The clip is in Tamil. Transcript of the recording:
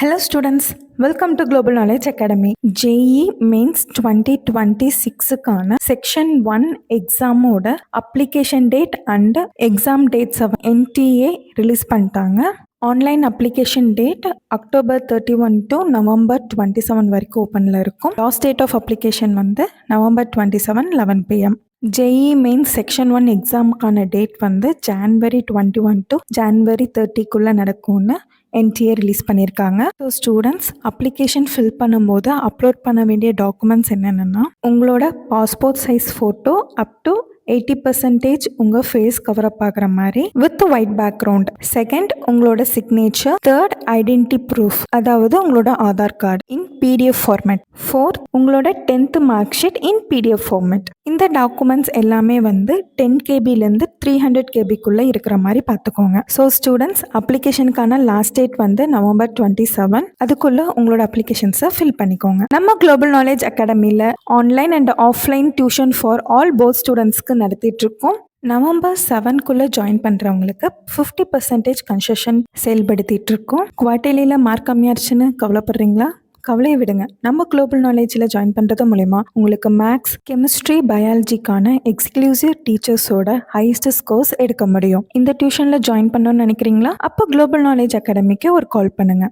Hello students, welcome to Global Knowledge Academy. JEE Mains 2026க்கான செக்ஷன் 1 எக்ஸாமோட அப்ளிகேஷன் டேட் அண்ட் எக்ஸாம் டேட்ஸை NTA ரிலீஸ் பண்ணிட்டாங்க. Online application date October 31 to November 27 வரைக்கும் ஓப்பனில் இருக்கும். லாஸ்ட் டேட் ஆஃப் அப்ளிகேஷன் வந்து November 27 11 PM. JEE Mains section 1 எக்ஸாமுக்கான டேட் வந்து ஜான்வரி 21 டு ஜான்வரி 30க்குள்ளே நடக்கும்னு NTA ரிலீஸ் பண்ணியிருக்காங்க. ஸோ ஸ்டூடெண்ட்ஸ் அப்ளிகேஷன் ஃபில் பண்ணும்போது அப்லோட் பண்ண வேண்டிய டாக்குமெண்ட்ஸ் என்னென்னா உங்களோட passport size photo up to 80% உங்கள் ஃபேஸ் கவர் அப் ஆகிற மாதிரி வித் ஒயிட் பேக்ரவுண்ட். செகண்ட் உங்களோட சிக்னேச்சர். தேர்ட் ஐடென்டிட்டி ப்ரூஃப், அதாவது உங்களோட ஆதார் கார்டு இன் PDF ஃபார்மேட். ஃபோர்த் உங்களோட 10th மார்க் ஷீட் இன் PDF ஃபார்மேட். இந்த டாக்குமெண்ட்ஸ் எல்லாமே வந்து 10 KBலேருந்து 300 KBக்குள்ளே இருக்கிற மாதிரி பார்த்துக்கோங்க. ஸோ ஸ்டூடெண்ட்ஸ் அப்ளிகேஷனுக்கான லாஸ்ட் டேட் வந்து நவம்பர் 27. அதுக்குள்ளே உங்களோட அப்ளிகேஷன்ஸை ஃபில் பண்ணிக்கோங்க. நம்ம குளோபல் நாலேஜ் அகாடமியில் online and offline tuition for all both ஸ்டூடெண்ட்ஸ்க்கு நடத்திட்டு இருக்கோம். நவம்பர் 7க்குள்ளே ஜாயின் பண்ணுறவங்களுக்கு 50% கன்செஷன் செயல்படுத்திட்டு இருக்கோம். குவார்டர்லியில் மார்க் கம்மியாச்சுன்னு கவலைப்படுறீங்களா? கவலையை விடுங்க. நம்ம குளோபல் நாலேஜில் ஜாயின் பண்ணுறது மூலிமா உங்களுக்கு மேக்ஸ், கெமிஸ்ட்ரி, பயாலஜிக்கான எக்ஸ்க்ளூசிவ் டீச்சர்ஸோட ஹையஸ்ட் ஸ்கோர்ஸ் எடுக்க முடியும். இந்த டியூஷனில் ஜாயின் பண்ணணும்னு நினைக்கிறீங்களா? அப்போ குளோபல் நாலேஜ் அகாடமிக்கு ஒரு கால் பண்ணுங்கள்.